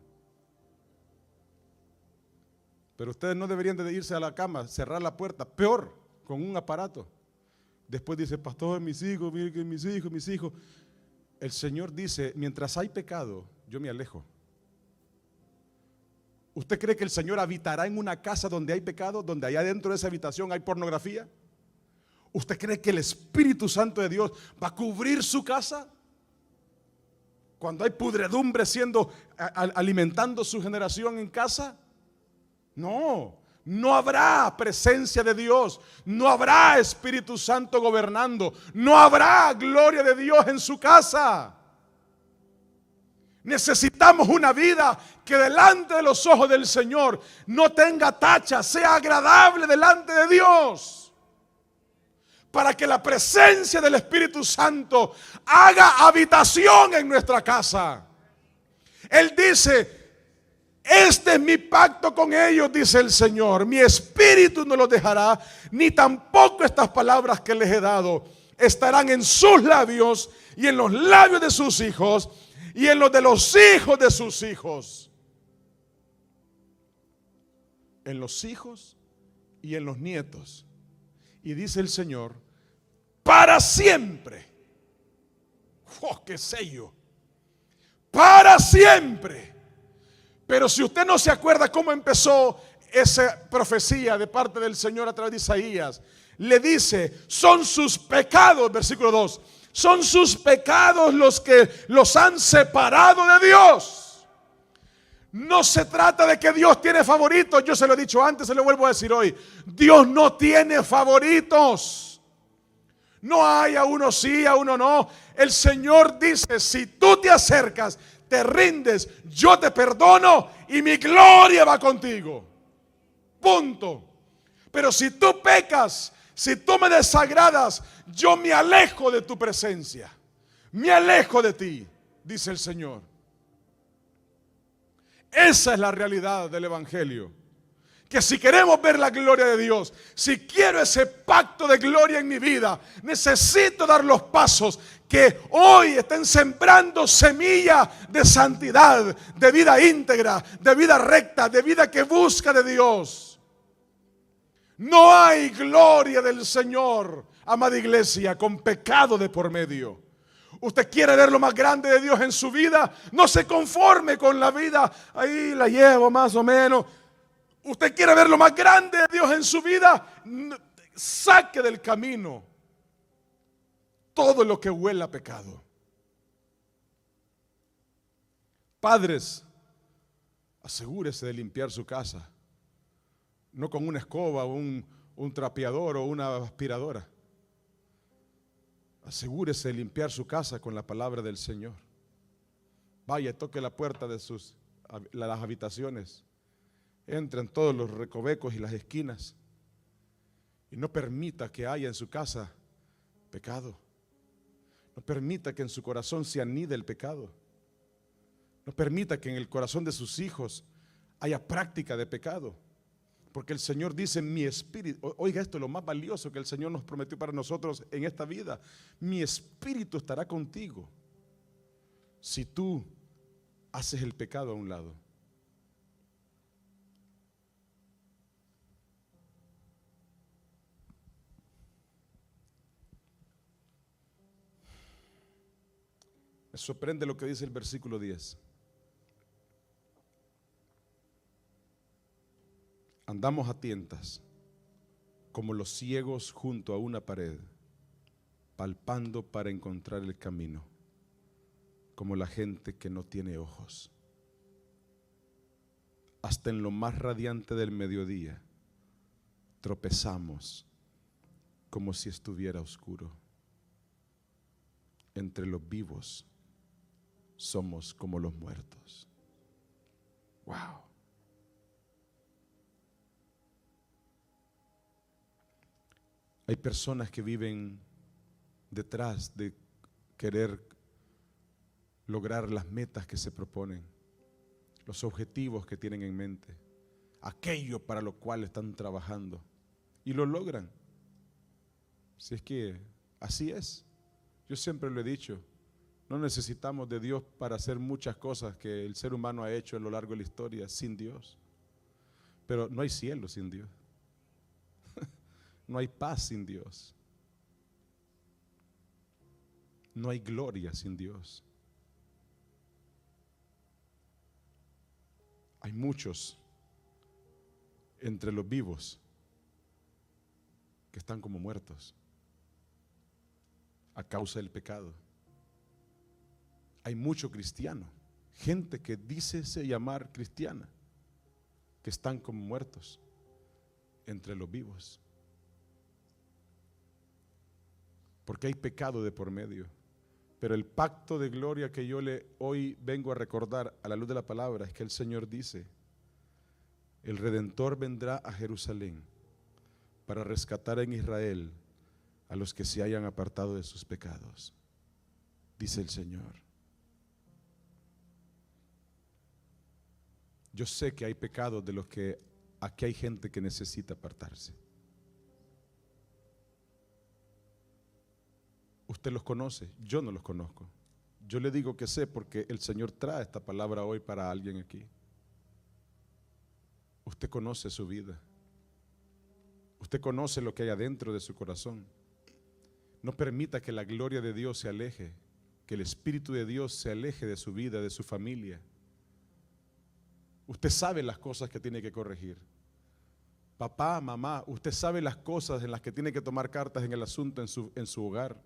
Pero ustedes no deberían de irse a la cama, cerrar la puerta, peor, con un aparato. Después dice, pastor, mis hijos, miren mis hijos. El Señor dice, mientras hay pecado, yo me alejo. ¿Usted cree que el Señor habitará en una casa donde hay pecado, donde allá dentro de esa habitación hay pornografía? ¿Usted cree que el Espíritu Santo de Dios va a cubrir su casa? Cuando hay pudredumbre alimentando su generación en casa. No habrá presencia de Dios, no habrá Espíritu Santo gobernando, no habrá gloria de Dios en su casa. Necesitamos una vida que delante de los ojos del Señor no tenga tacha, sea agradable delante de Dios. Para que la presencia del Espíritu Santo haga habitación en nuestra casa. Él dice, este es mi pacto con ellos, dice el Señor. Mi espíritu no los dejará, ni tampoco estas palabras que les he dado estarán en sus labios y en los labios de sus hijos y en los de los hijos de sus hijos. En los hijos y en los nietos. Y dice el Señor, para siempre. ¡Oh, qué sello! Para siempre. Pero si usted no se acuerda cómo empezó esa profecía de parte del Señor a través de Isaías, le dice, son sus pecados, versículo 2, son sus pecados los que los han separado de Dios. No se trata de que Dios tiene favoritos. Yo se lo he dicho antes, se lo vuelvo a decir hoy. Dios no tiene favoritos. No hay a uno sí, a uno no. El Señor dice, si tú te acercas, te rindes, yo te perdono y mi gloria va contigo. Punto. Pero si tú pecas, si tú me desagradas, yo me alejo de tu presencia. Me alejo de ti, dice el Señor. Esa es la realidad del Evangelio. Que si queremos ver la gloria de Dios, si quiero ese pacto de gloria en mi vida, necesito dar los pasos que hoy estén sembrando semilla de santidad, de vida íntegra, de vida recta, de vida que busca de Dios. No hay gloria del Señor, amada iglesia, con pecado de por medio. Usted quiere ver lo más grande de Dios en su vida, no se conforme con la vida, ahí la llevo más o menos. Usted quiere ver lo más grande de Dios en su vida, saque del camino todo lo que huela a pecado. Padres, asegúrese de limpiar su casa, no con una escoba, un trapeador o una aspiradora. Asegúrese de limpiar su casa con la palabra del Señor. Vaya, toque la puerta de las habitaciones. Entra en todos los recovecos y las esquinas y no permita que haya en su casa pecado. No permita que en su corazón se anide el pecado. No permita que en el corazón de sus hijos haya práctica de pecado. Porque el Señor dice, mi espíritu, oiga esto, lo más valioso que el Señor nos prometió para nosotros en esta vida: mi espíritu estará contigo si tú haces el pecado a un lado. Me sorprende lo que dice el versículo 10. Andamos a tientas, como los ciegos junto a una pared, palpando para encontrar el camino, como la gente que no tiene ojos. Hasta en lo más radiante del mediodía, tropezamos como si estuviera oscuro. Entre los vivos somos como los muertos. Wow. Hay personas que viven detrás de querer lograr las metas que se proponen, los objetivos que tienen en mente, aquello para lo cual están trabajando, y lo logran. Si es que así es. Yo siempre lo he dicho, no necesitamos de Dios para hacer muchas cosas que el ser humano ha hecho a lo largo de la historia sin Dios. Pero no hay cielo sin Dios. No hay paz sin Dios. No hay gloria sin Dios. Hay muchos entre los vivos que están como muertos a causa del pecado. Hay mucho cristiano, gente que dice llamar cristiana, que están como muertos entre los vivos. Porque hay pecado de por medio. Pero el pacto de gloria que yo hoy vengo a recordar a la luz de la palabra es que el Señor dice: el Redentor vendrá a Jerusalén para rescatar en Israel a los que se hayan apartado de sus pecados, dice el Señor. Yo sé que hay pecados de los que aquí hay gente que necesita apartarse. Usted los conoce, yo no los conozco. Yo le digo que sé porque el Señor trae esta palabra hoy para alguien aquí. Usted conoce su vida. Usted conoce lo que hay adentro de su corazón. No permita que la gloria de Dios se aleje, que el Espíritu de Dios se aleje de su vida, de su familia. Usted sabe las cosas que tiene que corregir. Papá, mamá, usted sabe las cosas en las que tiene que tomar cartas en el asunto en su hogar,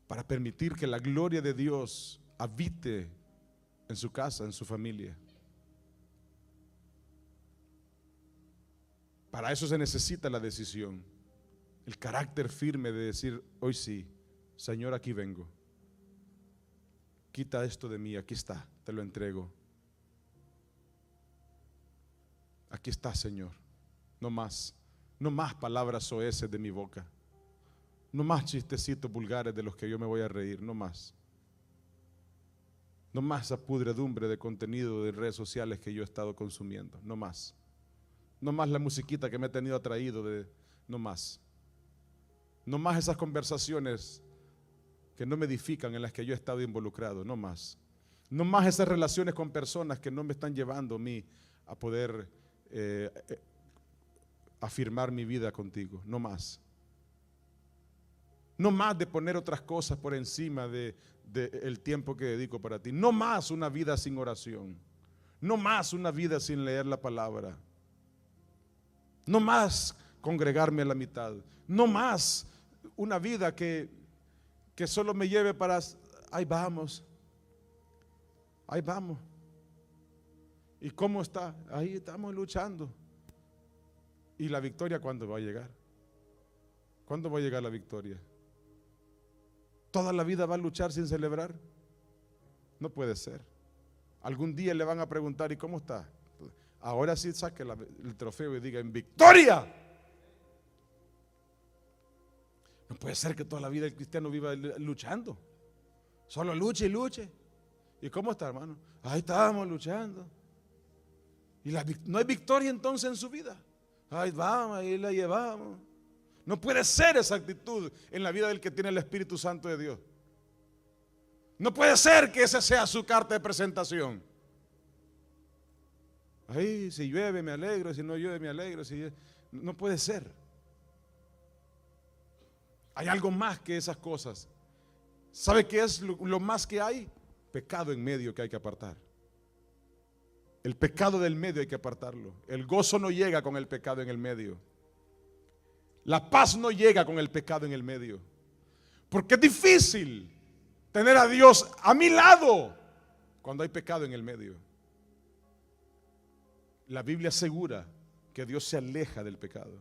para permitir que la gloria de Dios habite en su casa, en su familia. Para eso se necesita la decisión, el carácter firme de decir: hoy sí, Señor, aquí vengo. Quita esto de mí, aquí está, te lo entrego. Aquí está, Señor. No más palabras soeces de mi boca. No más chistecitos vulgares de los que yo me voy a reír, no más. No más esa pudredumbre de contenido de redes sociales que yo he estado consumiendo. No más. No más la musiquita que me he tenido atraído no más. No más esas conversaciones que no me edifican en las que yo he estado involucrado. No más. No más esas relaciones con personas que no me están llevando a mí a poder afirmar mi vida contigo. No más. No más de poner otras cosas por encima del tiempo que dedico para ti. No más una vida sin oración. No más una vida sin leer la palabra. No más congregarme a la mitad. No más una vida que solo me lleve para, ahí vamos. Ahí vamos. ¿Y cómo está? Ahí estamos luchando. ¿Y la victoria cuándo va a llegar? ¿Cuándo va a llegar la victoria? ¿Toda la vida va a luchar sin celebrar? No puede ser. Algún día le van a preguntar, ¿y cómo está? Ahora sí saque el trofeo y diga, en victoria. No puede ser que toda la vida el cristiano viva luchando. Solo luche y luche. ¿Y cómo está, hermano? Ahí estamos luchando. ¿Y no hay victoria entonces en su vida? Ahí vamos, ahí la llevamos. No puede ser esa actitud en la vida del que tiene el Espíritu Santo de Dios. No puede ser que esa sea su carta de presentación. Ahí, si llueve me alegro, si no llueve me alegro. No puede ser. Hay algo más que esas cosas. ¿Sabe qué es lo más que hay? Pecado en medio que hay que apartar. El pecado del medio hay que apartarlo. El gozo no llega con el pecado en el medio. La paz no llega con el pecado en el medio. Porque es difícil tener a Dios a mi lado cuando hay pecado en el medio. La Biblia asegura que Dios se aleja del pecado.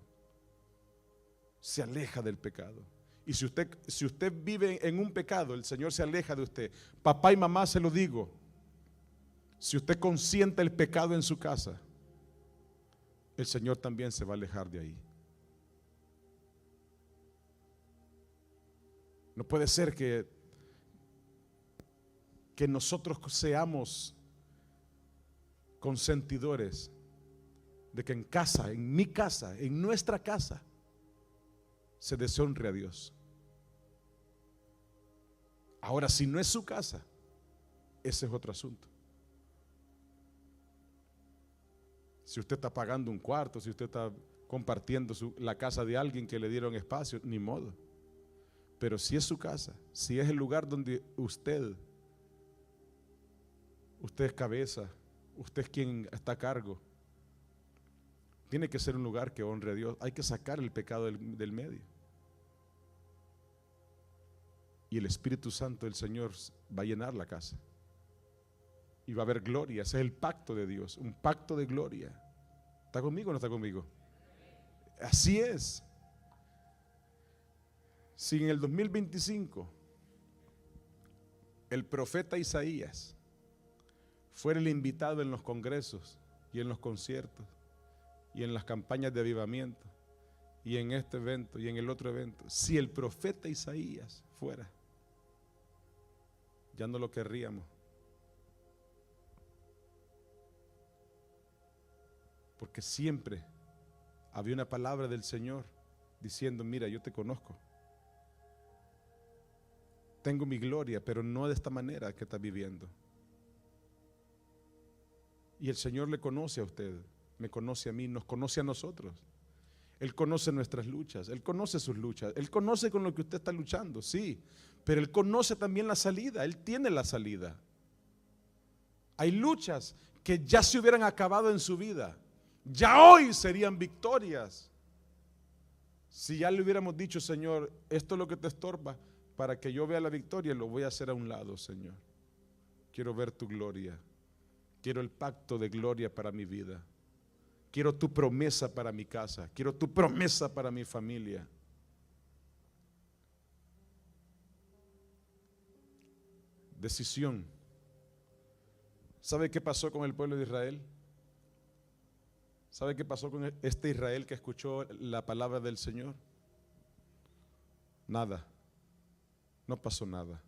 Se aleja del pecado. Y si usted vive en un pecado, el Señor se aleja de usted. Papá y mamá, se lo digo. Si usted consiente el pecado en su casa, el Señor también se va a alejar de ahí. No puede ser que nosotros seamos consentidores de que en casa, en mi casa, en nuestra casa, se deshonre a Dios. Ahora, si no es su casa, ese es otro asunto. Si usted está pagando un cuarto, si usted está compartiendo la casa de alguien que le dieron espacio, ni modo. Pero si es su casa, si es el lugar donde usted es cabeza, usted es quien está a cargo, tiene que ser un lugar que honre a Dios. Hay que sacar el pecado del medio. Y el Espíritu Santo del Señor va a llenar la casa. Y va a haber gloria. Ese es el pacto de Dios, un pacto de gloria. ¿Está conmigo o no está conmigo? Así es. Si en el 2025 el profeta Isaías fuera el invitado en los congresos y en los conciertos y en las campañas de avivamiento y en este evento y en el otro evento, si el profeta Isaías fuera, ya no lo querríamos. Porque siempre había una palabra del Señor diciendo, mira, yo te conozco. Tengo mi gloria, pero no de esta manera que estás viviendo. Y el Señor le conoce a usted, me conoce a mí, nos conoce a nosotros. Él conoce nuestras luchas, Él conoce sus luchas, Él conoce con lo que usted está luchando, sí, pero Él conoce también la salida, Él tiene la salida. Hay luchas que ya se hubieran acabado en su vida, ya hoy serían victorias. Si ya le hubiéramos dicho, Señor, esto es lo que te estorba, para que yo vea la victoria, lo voy a hacer a un lado, Señor. Quiero ver tu gloria, quiero el pacto de gloria para mi vida. Quiero tu promesa para mi casa. Quiero tu promesa para mi familia. Decisión. ¿Sabe qué pasó con el pueblo de Israel? ¿Sabe qué pasó con este Israel que escuchó la palabra del Señor? Nada. No pasó nada.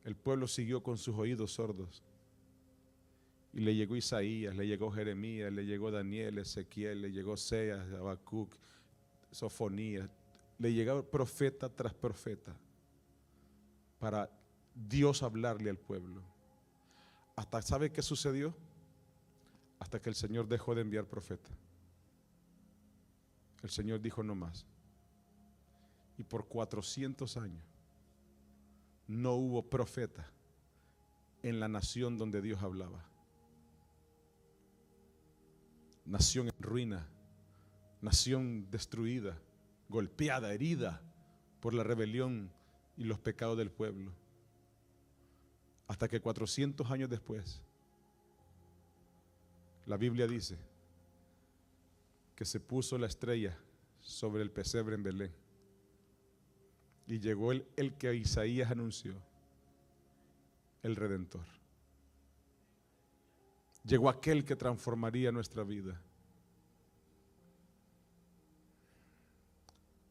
el pueblo siguió con sus oídos sordos. Y le llegó Isaías, le llegó Jeremías, le llegó Daniel, Ezequiel, le llegó Oseas, Habacuc, Sofonías. Le llegaba profeta tras profeta para Dios hablarle al pueblo. Hasta, ¿sabe qué sucedió? Hasta que el Señor dejó de enviar profeta. El Señor dijo no más. Y por 400 años no hubo profeta en la nación donde Dios hablaba. Nación en ruina, nación destruida, golpeada, herida por la rebelión y los pecados del pueblo. Hasta que 400 años después, la Biblia dice que se puso la estrella sobre el pesebre en Belén. Y llegó el que Isaías anunció, el Redentor. Llegó aquel que transformaría nuestra vida.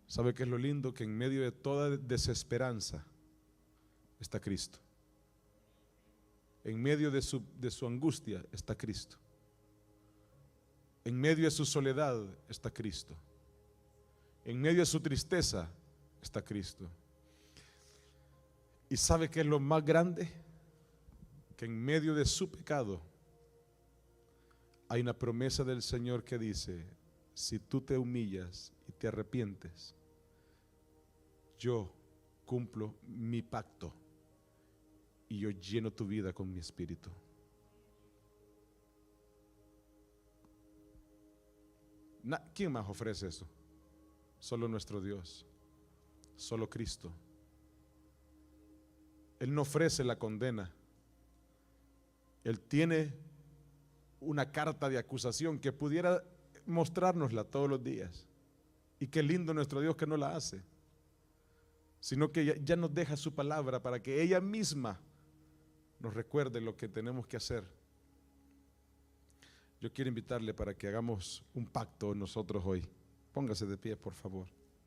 ¿Sabe qué es lo lindo? Que en medio de toda desesperanza está Cristo. En medio de su angustia está Cristo. En medio de su soledad está Cristo. En medio de su tristeza está Cristo. ¿Y sabe qué es lo más grande? Que en medio de su pecado hay una promesa del Señor que dice: si tú te humillas y te arrepientes, yo cumplo mi pacto y yo lleno tu vida con mi espíritu. ¿Quién más ofrece eso? Solo nuestro Dios, solo Cristo. Él no ofrece la condena. Él tiene una carta de acusación que pudiera mostrárnosla todos los días. Y qué lindo nuestro Dios que no la hace, sino que ya nos deja su palabra para que ella misma nos recuerde lo que tenemos que hacer. Yo quiero invitarle para que hagamos un pacto nosotros hoy. Póngase de pie, por favor.